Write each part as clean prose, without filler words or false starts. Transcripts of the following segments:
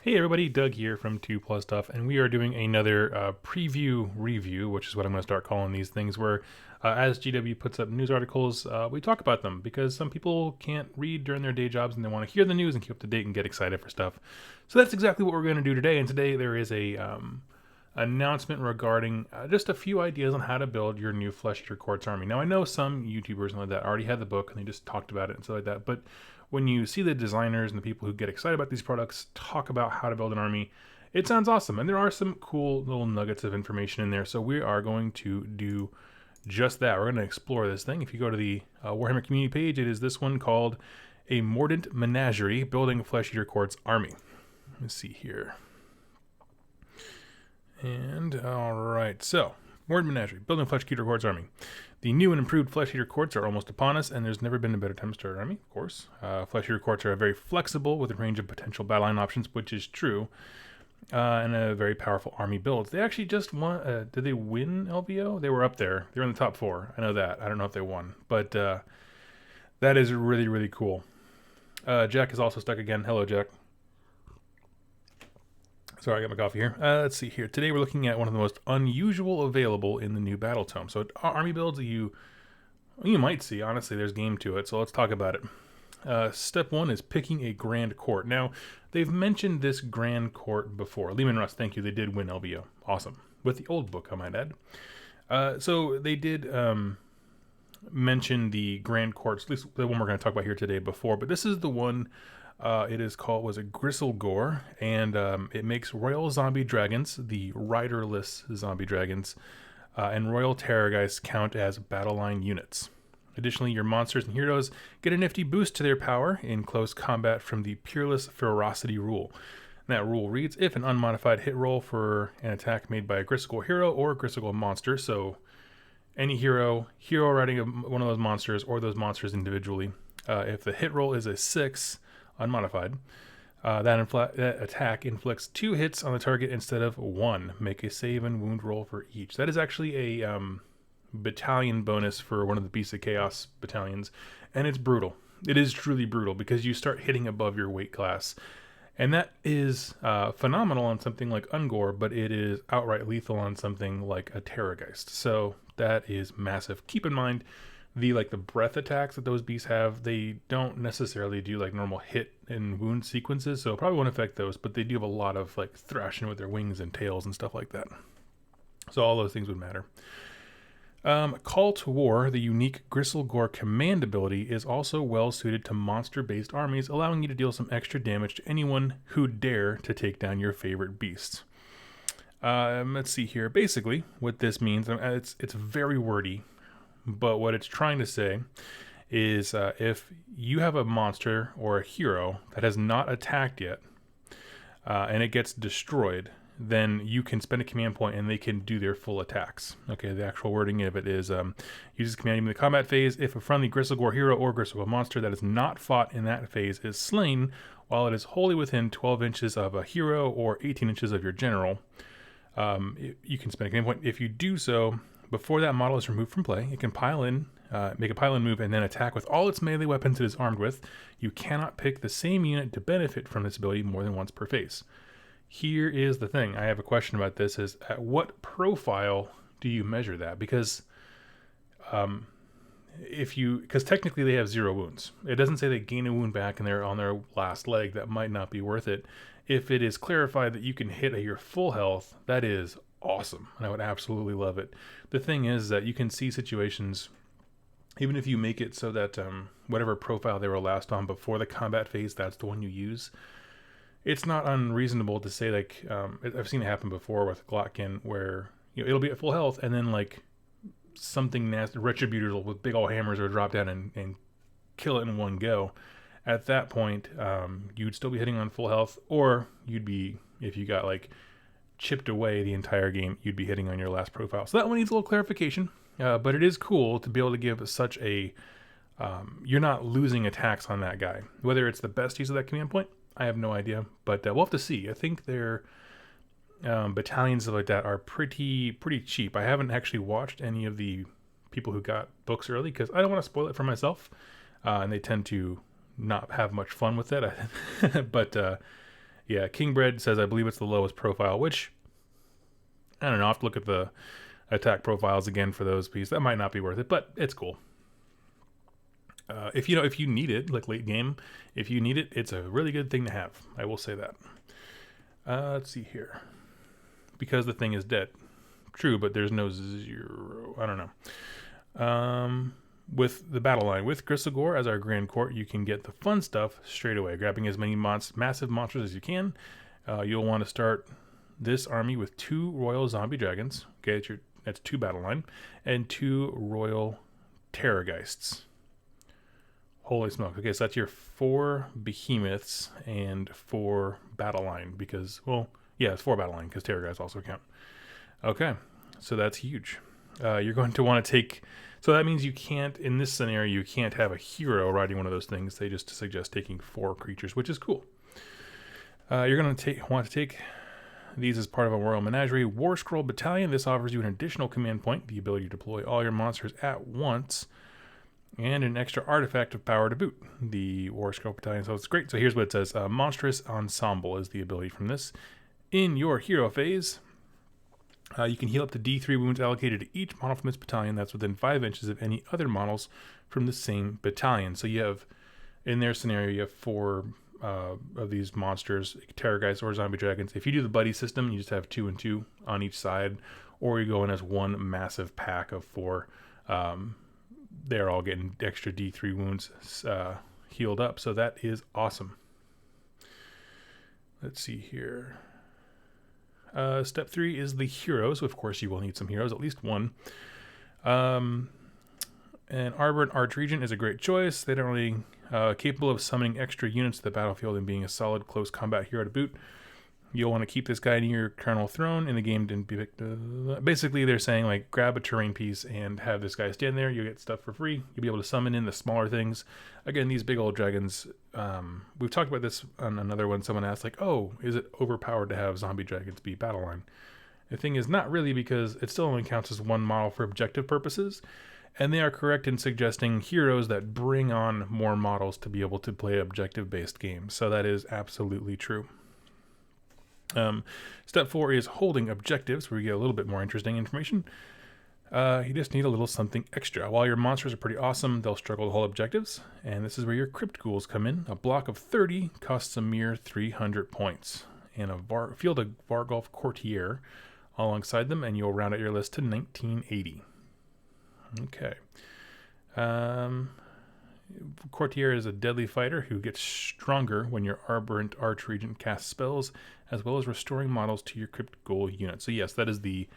Hey everybody, Doug here from 2 Plus Stuff, and we are doing another preview review, which is what I'm going to start calling these things, where as GW puts up news articles, we talk about them, because some people can't read during their day jobs and they want to hear the news and keep up to date and get excited for stuff. So that's exactly what we're going to do today, and today there is a announcement regarding just a few ideas on how to build your new Flesh Eater Quartz army. Now I know some YouTubers and like that already had the book and they just talked about it and stuff like that, but when you see the designers and the people who get excited about these products talk about how to build an army, it sounds awesome. And there are some cool little nuggets of information in there. So we are going to do just that. We're going to explore this thing. If you go to the Warhammer community page, it is this one called A Mordant Menagerie, Building Flesh Eater Quartz Army. Let's see here. And all right, so Mordant Menagerie, Building Flesh Eater Quartz Army. The new and improved Flesh Eater Quartz are almost upon us, and there's never been a better time to start an army, of course. Flesh Eater Quartz are very flexible with a range of potential battleline options, which is true, and a very powerful army build. They actually just won. Did they win LVO? They were up there. They were in the top 4. I know that. I don't know if they won, but that is really, really cool. Jack is also stuck again. Hello, Jack. Sorry, I got my coffee here. Let's see here. Today we're looking at one of the most unusual available in the new Battle Tome. So army builds that you might see. Honestly, there's game to it. So let's talk about it. Step 1 is picking a Grand Court. Now, they've mentioned this Grand Court before. Lehman Russ, thank you. They did win LBO. Awesome. With the old book, I might add. So they did mention the Grand Courts, at least the one we're going to talk about here today before. But this is the one... it is called, Gristle Gore, and it makes Royal Zombie Dragons, the riderless Zombie Dragons, and Royal Terrorgeist count as battle line units. Additionally, your monsters and heroes get a nifty boost to their power in close combat from the Peerless Ferocity rule. And that rule reads, if an unmodified hit roll for an attack made by a Gristle Gore hero or a Gristle Gore monster, so any hero riding one of those monsters or those monsters individually, if the hit roll is a 6, unmodified, that attack inflicts 2 hits on the target instead of 1. Make a save and wound roll for each. That is actually a battalion bonus for one of the Beasts of Chaos battalions, and it's brutal. It is truly brutal because you start hitting above your weight class, and that is phenomenal on something like Ungor, but it is outright lethal on something like a Terrorgeist. So that is massive. Keep in mind, the breath attacks that those beasts have, they don't necessarily do like normal hit and wound sequences, so it probably won't affect those, but they do have a lot of like thrashing with their wings and tails and stuff like that. So all those things would matter. Call to War, the unique Gristle Gore command ability, is also well suited to monster-based armies, allowing you to deal some extra damage to anyone who dare to take down your favorite beasts. Let's see here. Basically, what this means, it's very wordy, but what it's trying to say is if you have a monster or a hero that has not attacked yet and it gets destroyed, then you can spend a command point and they can do their full attacks. Okay, the actual wording of it is uses command in the combat phase. If a friendly Gristle Gore hero or Gristle Gore monster that is not fought in that phase is slain while it is wholly within 12 inches of a hero or 18 inches of your general, you can spend a command point. If you do so before that model is removed from play, it can make a pile-in move and then attack with all its melee weapons it is armed with. You cannot pick the same unit to benefit from this ability more than once per phase. Here is the thing. I have a question about this, is at what profile do you measure that? Because because technically they have 0 wounds. It doesn't say they gain a wound back and they're on their last leg. That might not be worth it. If it is clarified that you can hit at your full health, that is awesome, and I would absolutely love it. The thing is that you can see situations, even if you make it so that whatever profile they were last on before the combat phase, that's the one you use. It's not unreasonable to say, like, I've seen it happen before with Glotkin, where it'll be at full health, and then like something nasty, Retributors with big old hammers will drop down and kill it in one go. At that point, you'd still be hitting on full health, or you'd be, if you got like chipped away the entire game, you'd be hitting on your last profile. So that one needs a little clarification, but it is cool to be able to give such a you're not losing attacks on that guy. Whether it's the best use of that command point, I have no idea, but we'll have to see. I think their battalions stuff like that are pretty cheap. I haven't actually watched any of the people who got books early because I don't want to spoil it for myself, and they tend to not have much fun with it. But Yeah, Kingbred says I believe it's the lowest profile, which I don't know. I'll have to look at the attack profiles again for those pieces. That might not be worth it, but it's cool. If you need it, like late game, if you need it, it's a really good thing to have. I will say that. Let's see here. Because the thing is dead. True, but there's no 0. I don't know. With the battle line, with Gristlegore as our Grand Court, you can get the fun stuff straight away, grabbing as many massive monsters as you can. You'll want to start this army with 2 Royal Zombie Dragons. Okay, that's 2 battle line, and 2 Royal Terrorgeists. Holy smokes. Okay, so that's your 4 Behemoths and 4 battle line because, well, yeah, it's 4 battle line because Terrorgeists also count. Okay, so that's huge. You're going to want to take... So that means you can't, in this scenario, you can't have a hero riding one of those things. They just suggest taking 4 creatures, which is cool. You're going to want to take these as part of a Royal Menagerie. Warscroll Battalion. This offers you an additional command point, the ability to deploy all your monsters at once, and an extra artifact of power to boot. The Warscroll Battalion. So it's great. So here's what it says. Monstrous Ensemble is the ability from this. In your hero phase... you can heal up to D3 wounds allocated to each model from this battalion that's within 5 inches of any other models from the same battalion. So you have, in their scenario, you have 4 of these monsters, Terrorgeists or Zombie Dragons. If you do the buddy system, you just have 2 and 2 on each side, or you go in as one massive pack of 4. They're all getting extra D3 wounds healed up, so that is awesome. Let's see here. Step 3 is the heroes. Of course, you will need some heroes, at least one. And Arbor and Archregent is a great choice. They're not really capable of summoning extra units to the battlefield and being a solid close combat hero to boot. You'll want to keep this guy near your Colonel Throne in the game. Basically, they're saying, like, grab a terrain piece and have this guy stand there. You'll get stuff for free. You'll be able to summon in the smaller things. Again, these big old dragons, we've talked about this on another one. Someone asked, like, oh, is it overpowered to have zombie dragons be battle line? The thing is, not really, because it still only counts as one model for objective purposes. And they are correct in suggesting heroes that bring on more models to be able to play objective-based games. So that is absolutely true. Step 4 is holding objectives, where you get a little bit more interesting information. You just need a little something extra. While your monsters are pretty awesome, they'll struggle to hold objectives, and this is where your Crypt Ghouls come in. A block of 30 costs a mere 300 points, and a field of Vargulf Courtier alongside them, and you'll round out your list to 1980. Okay. Courtier is a deadly fighter who gets stronger when your Arborant Archregent casts spells, as well as restoring models to your Crypt Ghoul unit. So yes, that is the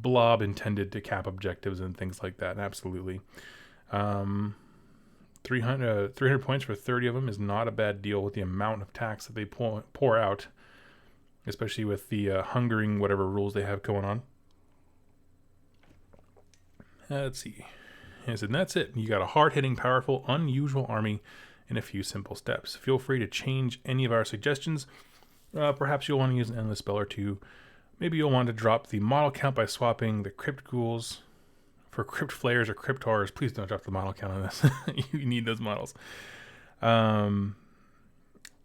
blob intended to cap objectives and things like that. Absolutely. 300 points for 30 of them is not a bad deal with the amount of tax that they pour out, especially with the hungering whatever rules they have going on. Let's see. And that's it. You got a hard-hitting, powerful, unusual army in a few simple steps. Feel free to change any of our suggestions. Perhaps you'll want to use an endless spell or two. Maybe you'll want to drop the model count by swapping the Crypt Ghouls for Crypt Flayers or Crypt Horrors. Please don't drop the model count on this. You need those models.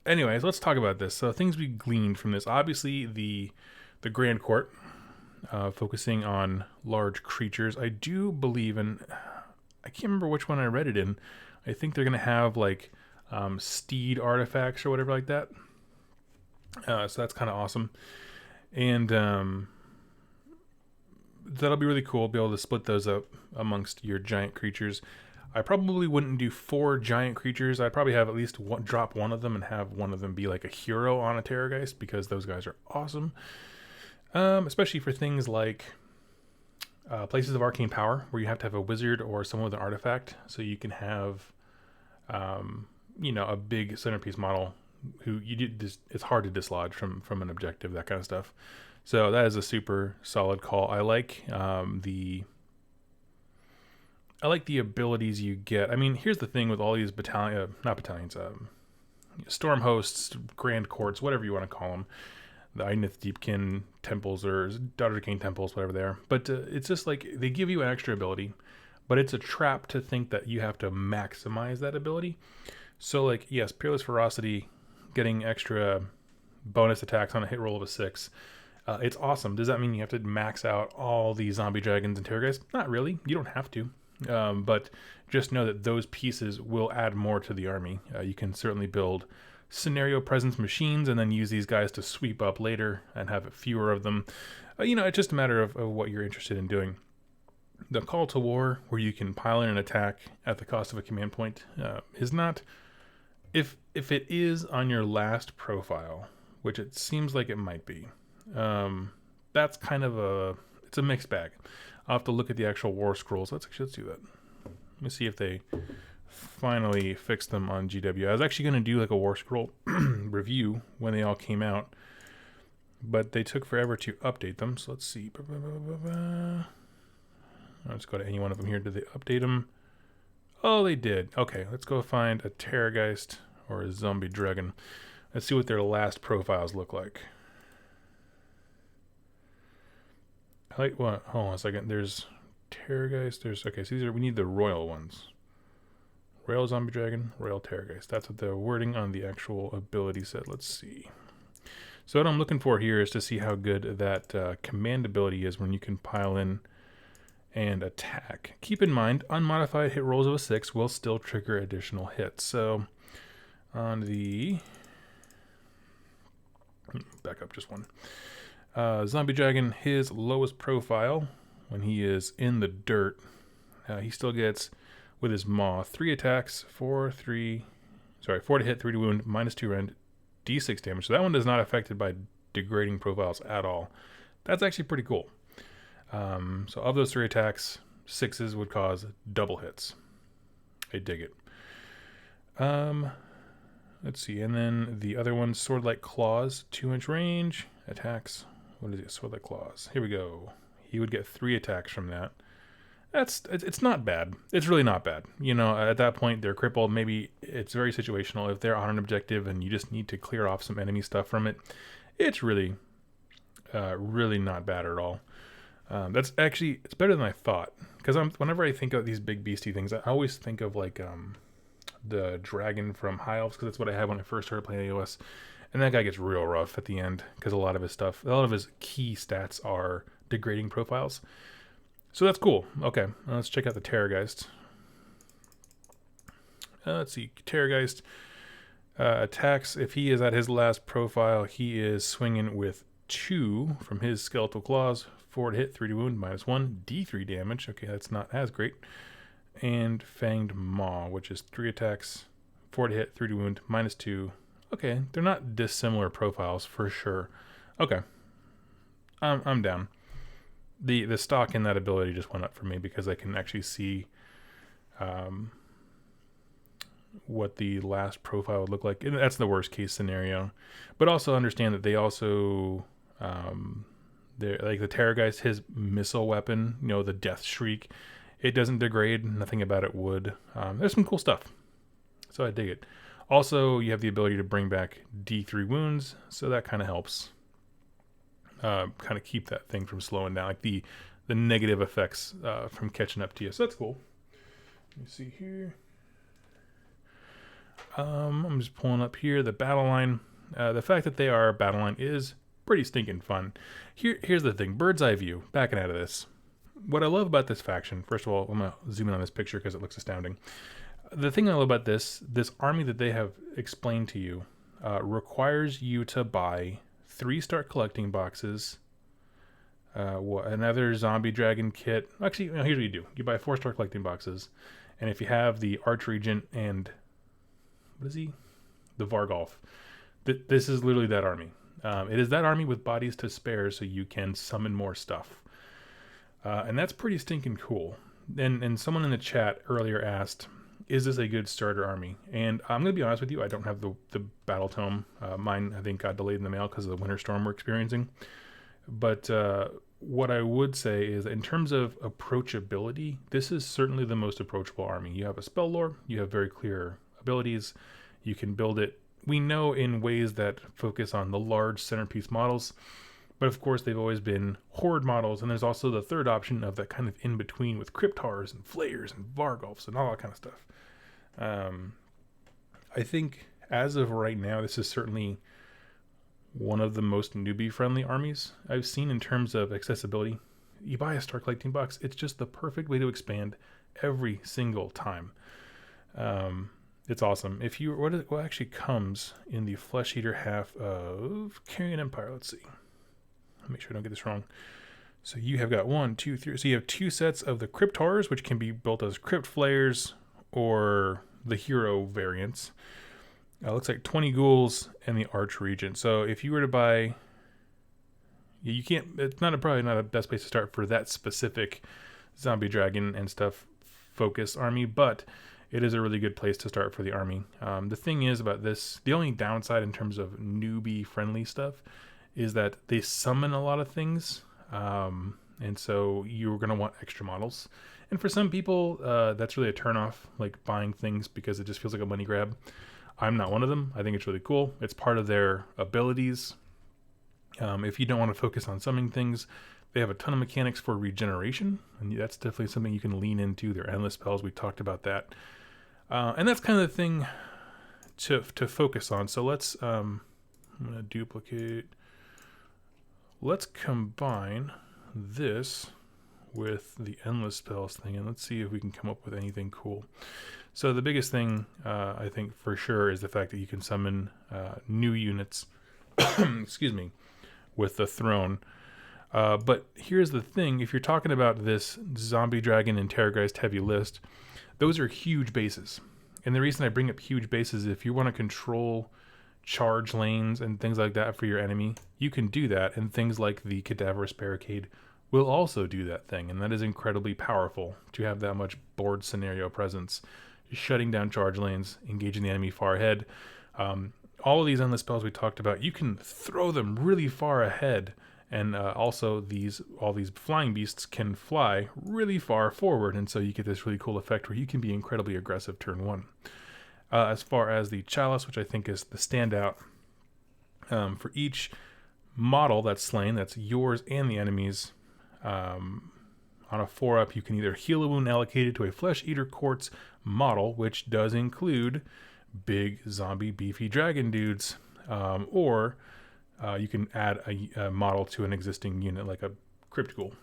Anyways, let's talk about this. So things we gleaned from this. Obviously, the Grand Court, focusing on large creatures. I do believe in... I can't remember which one I read it in. I think they're going to have like steed artifacts or whatever like that. So that's kind of awesome. And that'll be really cool. Be able to split those up amongst your giant creatures. I probably wouldn't do 4 giant creatures. I'd probably have at least drop one of them and have one of them be like a hero on a Terrorgeist, because those guys are awesome. Especially for things like... places of arcane power, where you have to have a wizard or someone with an artifact, so you can have, a big centerpiece model who it's hard to dislodge from an objective, that kind of stuff. So that is a super solid call. I like the abilities you get. I mean, here's the thing with all these storm hosts, grand courts, whatever you want to call them. The Idnith Deepkin temples or Daughter King temples, whatever they are. But it's just like they give you an extra ability, but it's a trap to think that you have to maximize that ability. So like, yes, Peerless Ferocity, getting extra bonus attacks on a hit roll of a 6. It's awesome. Does that mean you have to max out all the zombie dragons and terrorgeists? Not really. You don't have to. But just know that those pieces will add more to the army. You can certainly build scenario presence machines and then use these guys to sweep up later and have fewer of them. It's just a matter of what you're interested in doing. The call to war, where you can pile in an attack at the cost of a command point, is not... If it is on your last profile, which it seems like it might be, that's kind of it's a mixed bag. I'll have to look at the actual Warscrolls. Let's do that. Let me see if they finally fixed them on GW. I was actually going to do like a Warscroll review when they all came out, but they took forever to update them. So let's see. Let's go to any one of them here. Did they update them? Oh, they did. Okay, let's go find a Terrorgeist or a Zombie Dragon. Let's see what their last profiles look like. What? Hold on a second. There's Terrorgeist. Okay, so we need the royal ones. Royal Zombie Dragon, Royal Terrorgeist. That's what the wording on the actual ability said. Let's see. So what I'm looking for here is to see how good that command ability is when you can pile in and attack. Keep in mind, unmodified hit rolls of a 6 will still trigger additional hits. So on the... back up just one. Zombie Dragon, his lowest profile, when he is in the dirt, he still gets, with his maw, 3 attacks, 4 to hit, 3 to wound, -2 rend, d6 damage. So that one is not affected by degrading profiles at all. That's actually pretty cool. So of those 3 attacks, 6s would cause double hits. I dig it. Let's see, and then the other one, Sword-like Claws, 2-inch range, attacks. What is it? Sword-like Claws. Here we go. He would get 3 attacks from that. It's not bad. It's really not bad. At that point, they're crippled. Maybe it's very situational. If they're on an objective and you just need to clear off some enemy stuff from it, it's really, really not bad at all. It's better than I thought. Because whenever I think of these big beastie things, I always think of like the dragon from High Elves, because that's what I had when I first started playing AOS. And that guy gets real rough at the end because a lot of his key stats are degrading profiles. So that's cool. Okay, let's check out the Terrorgeist. Let's see, Terrorgeist attacks. If he is at his last profile, he is swinging with 2 from his Skeletal Claws, 4 to hit, 3 to wound, -1, d3 damage. Okay, that's not as great. And Fanged Maw, which is 3 attacks, 4 to hit, 3 to wound, -2. Okay, they're not dissimilar profiles for sure. Okay, I'm down. The stock in that ability just went up for me because I can actually see what the last profile would look like. And that's the worst case scenario. But also understand that they also, like the Terrorgeist, his missile weapon, the Death Shriek, it doesn't degrade. Nothing about it would. There's some cool stuff. So I dig it. Also, you have the ability to bring back D3 wounds, so that kind of helps. Kind of keep that thing from slowing down, like the negative effects from catching up to you. So that's cool. Let me see here. I'm just pulling up here the battle line. The fact that they are a battle line is pretty stinking fun. Here's the thing, bird's eye view, backing out of this. What I love about this faction, first of all, I'm going to zoom in on this picture because it looks astounding. The thing I love about this army that they have explained to you requires you to buy 3 start collecting boxes, another zombie dragon kit. Actually, here's what you do. You buy 4 start collecting boxes, and if you have the Archregent and, what is he? The Vargolf. This is literally that army. It is that army with bodies to spare so you can summon more stuff. And that's pretty stinking cool. And someone in the chat earlier asked, is this a good starter army? And I'm going to be honest with you, I don't have the battle tome. Mine, I think, got delayed in the mail because of the winter storm we're experiencing. But what I would say is, in terms of approachability, this is certainly the most approachable army. You have a spell lore, you have very clear abilities, you can build it, we know, in ways that focus on the large centerpiece models. But of course, they've always been horde models, and there's also the third option of that kind of in-between with Cryptars and Flayers and Vargolfs and all that kind of stuff. I think, as of right now, this is certainly one of the most newbie-friendly armies I've seen in terms of accessibility. You buy a Star collecting box, it's just the perfect way to expand every single time. It's awesome. If you what actually comes in the Flesh Eater half of Carrion Empire? Let's see. Make sure I don't get this wrong. So you have got 1, 2, 3. So you have 2 sets of the Crypt Horrors, which can be built as Crypt Flayers or the hero variants. Looks like 20 ghouls and the Arch Regent. So if you were to buy, you can't. It's probably not a best place to start for that specific zombie dragon and stuff focus army, but it is a really good place to start for the army. The thing is about this, the only downside in terms of newbie friendly stuff is that they summon a lot of things. And so you're going to want extra models. And for some people, that's really a turnoff, like buying things because it just feels like a money grab. I'm not one of them. I think it's really cool. It's part of their abilities. If you don't want to focus on summoning things, they have a ton of mechanics for regeneration, and that's definitely something you can lean into. Their endless spells, we talked about that. And that's kind of the thing to focus on. So let's, I'm going to duplicate. Let's combine this with the endless spells thing, and let's see if we can come up with anything cool. So the biggest thing, I think for sure, is the fact that you can summon new units, excuse me, with the throne. But here's the thing, if you're talking about this Zombie Dragon and Terrorgeist heavy list, those are huge bases. And the reason I bring up huge bases is if you want to control charge lanes and things like that for your enemy, you can do that, and things like the Cadaverous Barricade will also do that thing, and that is incredibly powerful to have that much board scenario presence, shutting down charge lanes, engaging the enemy far ahead. All of these endless spells we talked about, you can throw them really far ahead, and also all these flying beasts can fly really far forward, and so you get this really cool effect where you can be incredibly aggressive turn 1. As far as the Chalice, which I think is the standout, for each model that's slain, that's yours and the enemy's, on a 4-up, you can either heal a wound allocated to a Flesh Eater Quartz model, which does include big zombie beefy dragon dudes, or you can add a model to an existing unit like a Crypt Ghoul.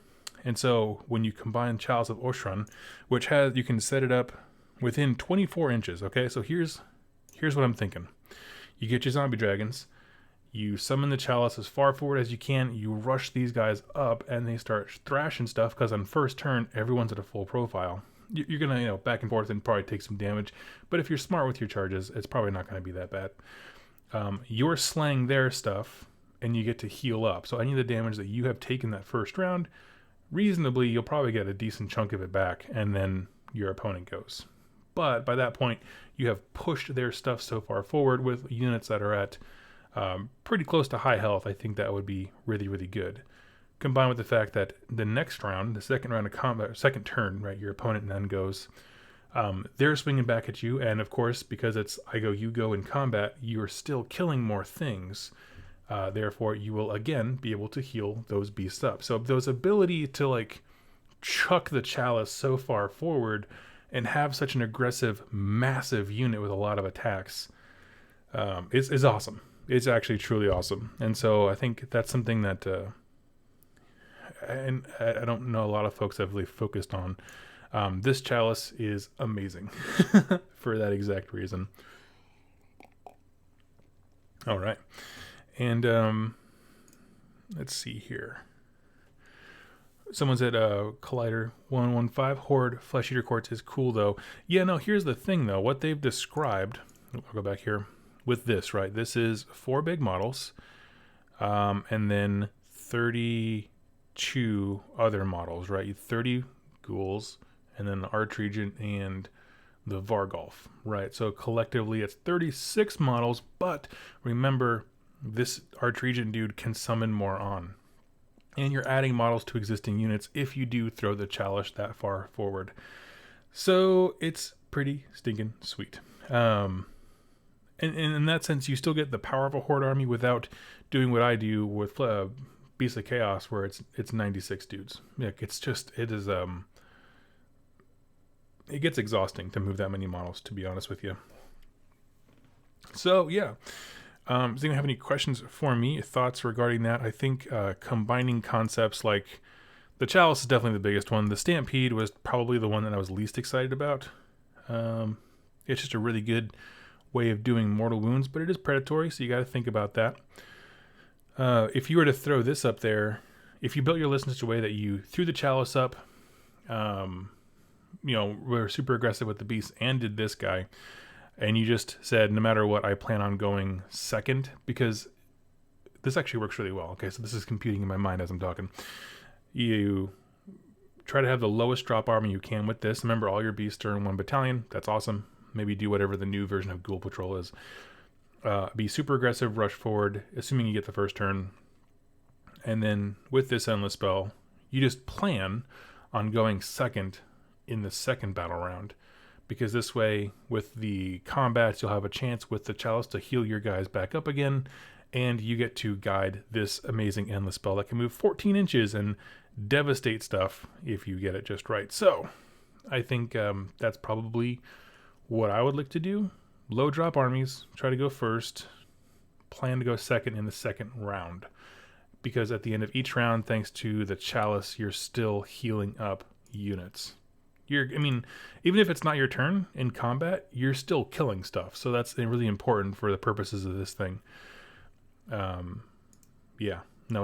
And so when you combine Chalice of Oshran, which has, you can set it up within 24 inches. Okay, so here's what I'm thinking. You get your zombie dragons, you summon the Chalice as far forward as you can, you rush these guys up, and they start thrashing stuff, because on first turn, everyone's at a full profile. You're going to, back and forth and probably take some damage, but if you're smart with your charges, it's probably not going to be that bad. You're slaying their stuff, and you get to heal up. So any of the damage that you have taken that first round, reasonably, you'll probably get a decent chunk of it back, and then your opponent goes. But by that point, you have pushed their stuff so far forward with units that are at pretty close to high health. I think that would be really, really good. Combined with the fact that the next round, the second round of combat, second turn, right, your opponent then goes, they're swinging back at you, and of course, because it's I go, you go in combat, you're still killing more things. Therefore, you will again be able to heal those beasts up. So those ability to like chuck the Chalice so far forward and have such an aggressive, massive unit with a lot of attacks is awesome. It's actually truly awesome. And so I think that's something that and I don't know a lot of folks have really focused on. This Chalice is amazing for that exact reason. All right. And let's see here. Someone said Collider 115 Horde Flesh Eater Quartz is cool though. Yeah, no, here's the thing though. What they've described, I'll go back here with this, right? This is 4 big models, and then 32 other models, right? 30 ghouls, and then the Arch Regent and the Vargolf, right? So collectively it's 36 models, but remember, this Arch Regent dude can summon more on. And you're adding models to existing units if you do throw the Chalice that far forward. So it's pretty stinking sweet. And in that sense, you still get the power of a Horde army without doing what I do with Beasts of Chaos, where it's 96 dudes. Like it gets exhausting to move that many models, to be honest with you. So yeah, Does anyone have any questions for me, thoughts regarding that? I think combining concepts like the Chalice is definitely the biggest one. The Stampede was probably the one that I was least excited about. It's just a really good way of doing mortal wounds, but it is predatory, so you got to think about that. If you were to throw this up there, if you built your list in such a way that you threw the Chalice up, were super aggressive with the beast and did this guy, and you just said, no matter what, I plan on going second, because this actually works really well. Okay, so this is computing in my mind as I'm talking. You try to have the lowest drop army you can with this. Remember, all your beasts are in one battalion. That's awesome. Maybe do whatever the new version of Ghoul Patrol is. Be super aggressive, rush forward, assuming you get the first turn. And then with this Endless spell, you just plan on going second in the second battle round. Because this way, with the combats, you'll have a chance with the Chalice to heal your guys back up again. And you get to guide this amazing Endless spell that can move 14 inches and devastate stuff if you get it just right. So, I think that's probably what I would like to do. Low drop armies, try to go first, plan to go second in the second round. Because at the end of each round, thanks to the Chalice, you're still healing up units. Even if it's not your turn in combat, you're still killing stuff. So that's really important for the purposes of this thing.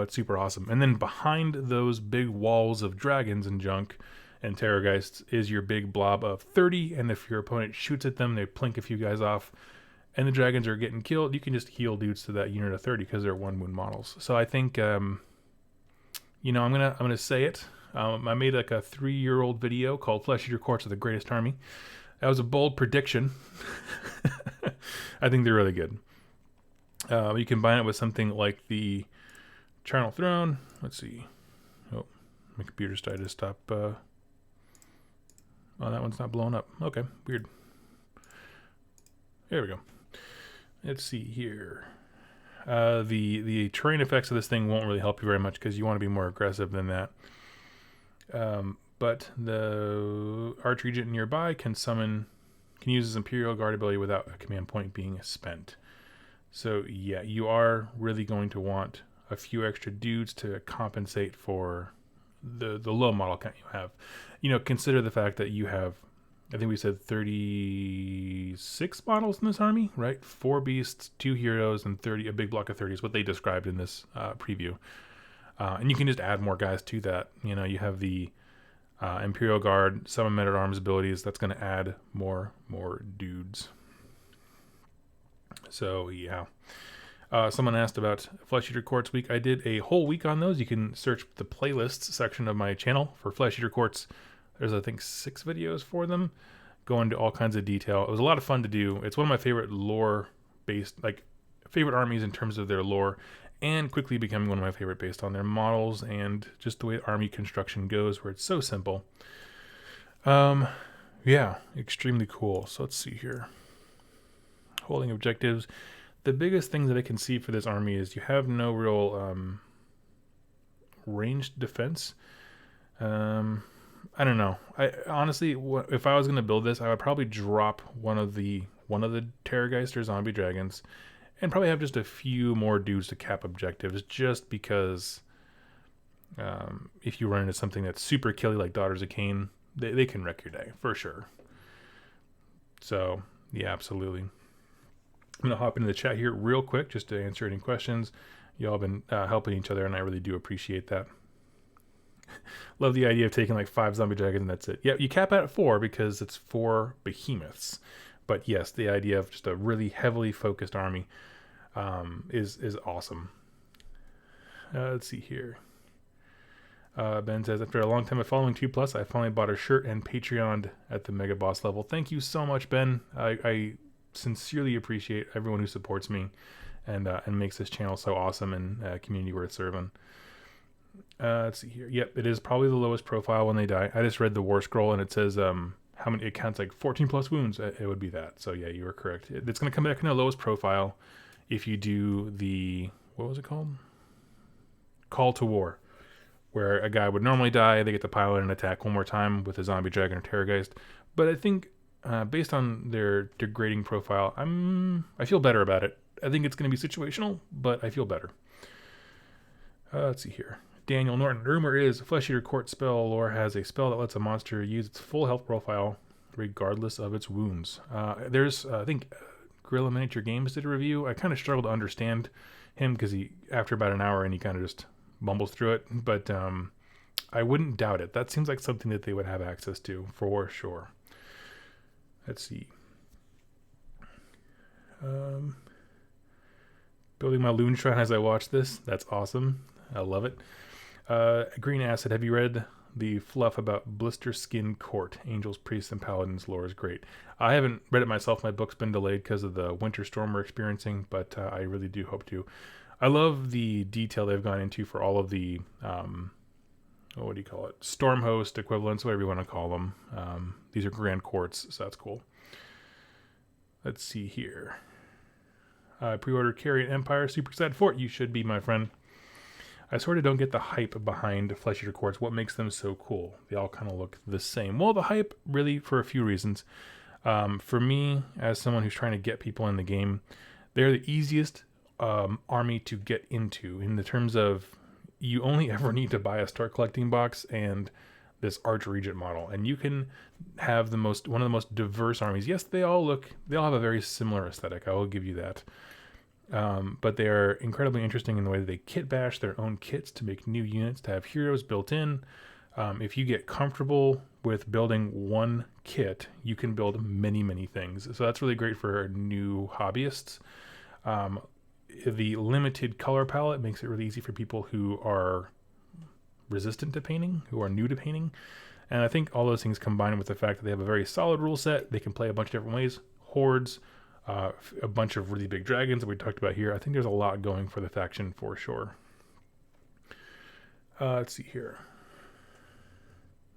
It's super awesome. And then behind those big walls of dragons and junk and Terrorgeists is your big blob of 30. And if your opponent shoots at them, they plink a few guys off, and the dragons are getting killed, you can just heal dudes to that unit of 30 because they're 1 wound models. So I think, I'm gonna say it. I made like a 3-year-old video called Flesh Eater Courts are the greatest army. That was a bold prediction. I think they're really good. You combine it with something like the Charnel Throne. Let's see. Oh, my computer's decided to stop. Oh, that one's not blowing up. Okay, weird. There we go. Let's see here. The terrain effects of this thing won't really help you very much because you want to be more aggressive than that. But the Archregent nearby can use his Imperial Guard ability without a command point being spent. So yeah, you are really going to want a few extra dudes to compensate for the low model count you have. Consider the fact that you have, I think we said 36 models in this army, right? 4 beasts, 2 heroes, and a big block of 30 is what they described in this preview. And you can just add more guys to that. You have the Imperial Guard, some Men-at-Arms abilities. That's going to add more dudes. So, yeah. Someone asked about Flesh Eater Courts week. I did a whole week on those. You can search the playlists section of my channel for Flesh Eater Courts. There's, I think, 6 videos for them. Go into all kinds of detail. It was a lot of fun to do. It's one of my favorite lore-based, favorite armies in terms of their lore, and quickly becoming one of my favorite based on their models and just the way army construction goes, where it's so simple. Extremely cool. So let's see here. Holding objectives. The biggest thing that I can see for this army is you have no real ranged defense. I don't know. I honestly, if I was going to build this, I would probably drop one of the Terrorgeist or Zombie Dragons, and probably have just a few more dudes to cap objectives, just because if you run into something that's super killy like Daughters of Cain, they can wreck your day, for sure. So, yeah, absolutely. I'm going to hop into the chat here real quick just to answer any questions. Y'all have been helping each other, and I really do appreciate that. Love the idea of taking 5 zombie dragons and that's it. Yeah, you cap out at 4 because it's 4 behemoths. But yes, the idea of just a really heavily focused army is awesome. Let's see here. Ben says, after a long time of following 2+, I finally bought a shirt and Patreoned at the Mega Boss level. Thank you so much, Ben. I sincerely appreciate everyone who supports me and makes this channel so awesome and community worth serving. Let's see here. Yep, it is probably the lowest profile when they die. I just read the Warscroll and it says how many, it counts 14 plus wounds. It would be that. So yeah, you were correct. It's going to come back in the lowest profile if you do the, what was it called? Call to War, where a guy would normally die, they get to pile in and attack one more time with a zombie dragon or Terrorgeist. But I think based on their degrading profile, I feel better about it. I think it's going to be situational, but I feel better. Let's see here. Daniel Norton. Rumor is Flesh Eater Court spell lore has a spell that lets a monster use its full health profile regardless of its wounds. There's, I think, Gorilla Miniature Games did a review. I kind of struggled to understand him because after about an hour, and he kind of just mumbles through it. But I wouldn't doubt it. That seems like something that they would have access to for sure. Let's see. Building my loon shrine as I watch this. That's awesome. I love it. Green Acid, have you read the fluff about Blister Skin Court? Angels, Priests, and Paladins lore is great. I haven't read it myself. My book's been delayed because of the winter storm we're experiencing, but I really do hope to. I love the detail they've gone into for all of the, what do you call it? Stormhost equivalents, whatever you want to call them. These are grand courts, so that's cool. Let's see here. Pre-ordered Carrion Empire. Super excited for it. You should be, my friend. I sort of don't get the hype behind Flesh Eater Courts. What makes them so cool? They all kind of look the same. Well, the hype really for a few reasons. For me, as someone who's trying to get people in the game, they're the easiest army to get into in the terms of you only ever need to buy a start collecting box and this Archregent model, and you can have one of the most diverse armies. Yes, they all have a very similar aesthetic. I will give you that. But they are incredibly interesting in the way that they kit bash their own kits to make new units, to have heroes built in. If you get comfortable with building one kit, you can build many, many things. So that's really great for new hobbyists. The limited color palette makes it really easy for people who are resistant to painting, who are new to painting. And I think all those things combined with the fact that they have a very solid rule set, they can play a bunch of different ways, hordes, a bunch of really big dragons that we talked about here. I think there's a lot going for the faction for sure. Let's see here.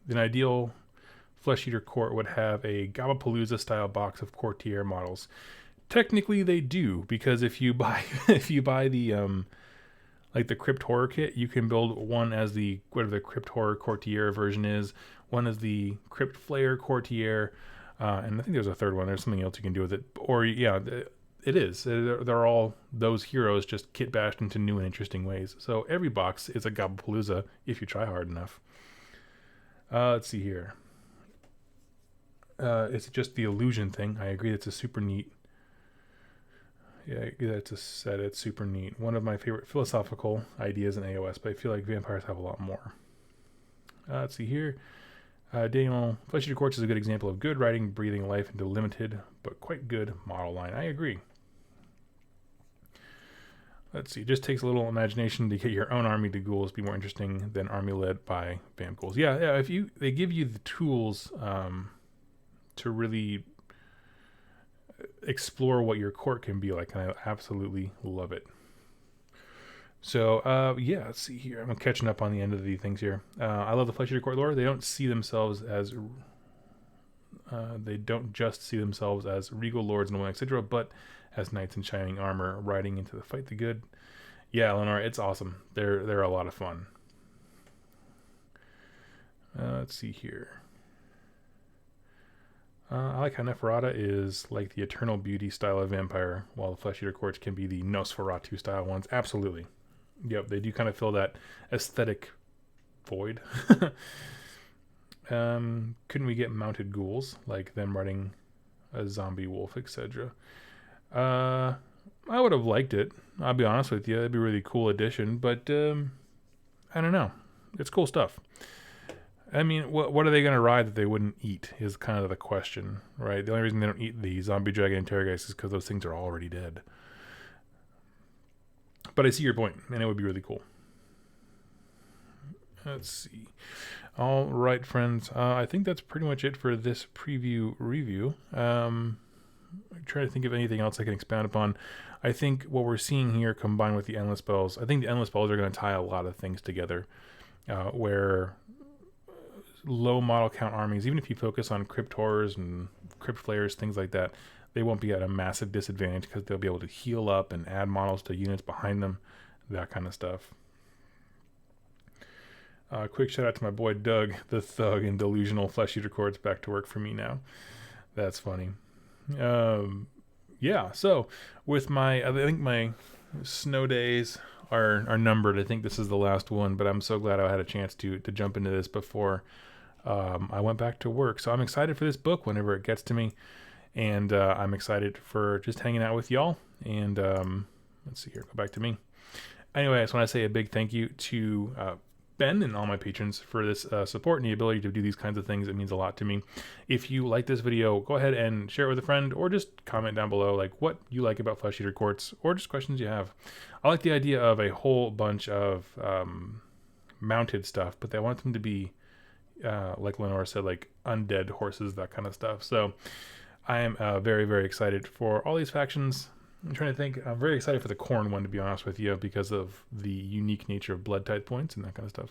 An ideal Flesh Eater Court would have a Gabapalooza style box of courtier models. Technically they do, because if you buy the like the Crypt Horror kit, you can build one as the whatever the Crypt Horror Courtier version is, one as the Crypt Flayer Courtier, and I think there's a third one. There's something else you can do with it. Or yeah, it is. They're all those heroes just kit bashed into new and interesting ways. So every box is a Gabapalooza if you try hard enough. Let's see here. It's just the illusion thing. I agree. It's a super neat. Yeah, that's a set. It's super neat. One of my favorite philosophical ideas in AOS, but I feel like vampires have a lot more. Let's see here. Daniel, Flesh Eater Courts is a good example of good writing, breathing life into limited, but quite good model line. I agree. Let's see. It just takes a little imagination to get your own army to ghouls be more interesting than army led by vamp ghouls. Yeah. They give you the tools to really explore what your court can be like, and I absolutely love it. So yeah, let's see here. I'm catching up on the end of the things here. I love the Flesh Eater Court lore. They don't just see themselves as regal lords and etc., but as knights in shining armor riding into the fight the good. Yeah, Eleanor, it's awesome. They're a lot of fun. Let's see here. I like how Neferata is like the Eternal Beauty style of vampire, while the Flesh Eater Courts can be the Nosferatu style ones. Absolutely. Yep, they do kind of fill that aesthetic void. Couldn't we get mounted ghouls, like them riding a zombie wolf, etc.? I would have liked it. I'll be honest with you. That'd be a really cool addition, but I don't know. It's cool stuff. I mean, what are they going to ride that they wouldn't eat is kind of the question, right? The only reason they don't eat the zombie dragon and terrorgeist is because those things are already dead. But I see your point, and it would be really cool. Let's see. All right, friends. I think that's pretty much it for this preview review. I'm trying to think of anything else I can expound upon. I think what we're seeing here combined with the Endless Spells, I think the Endless Spells are going to tie a lot of things together, where low model count armies, even if you focus on Crypt Horrors and Crypt Flayers, things like that, they won't be at a massive disadvantage because they'll be able to heal up and add models to units behind them, that kind of stuff. Quick shout out to my boy Doug, the thug and delusional Flesh Eater Courts, back to work for me now. That's funny. Yeah, so with I think my snow days are numbered. I think this is the last one, but I'm so glad I had a chance to jump into this before I went back to work. So I'm excited for this book whenever it gets to me, and I'm excited for just hanging out with y'all. And let's see here, go back to me. Anyway, I just want to say a big thank you to Ben and all my patrons for this support and the ability to do these kinds of things. It means a lot to me. If you like this video, go ahead and share it with a friend, or just comment down below like what you like about Flesh Eater Quartz, or just questions you have. I like the idea of a whole bunch of mounted stuff, but I want them to be like Lenore said, like undead horses, that kind of stuff. So I am very, very excited for all these factions. I'm trying to think. I'm very excited for the corn one, to be honest with you, because of the unique nature of blood type points and that kind of stuff.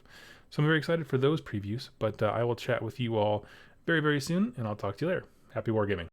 So I'm very excited for those previews, but I will chat with you all very, very soon, and I'll talk to you later. Happy wargaming.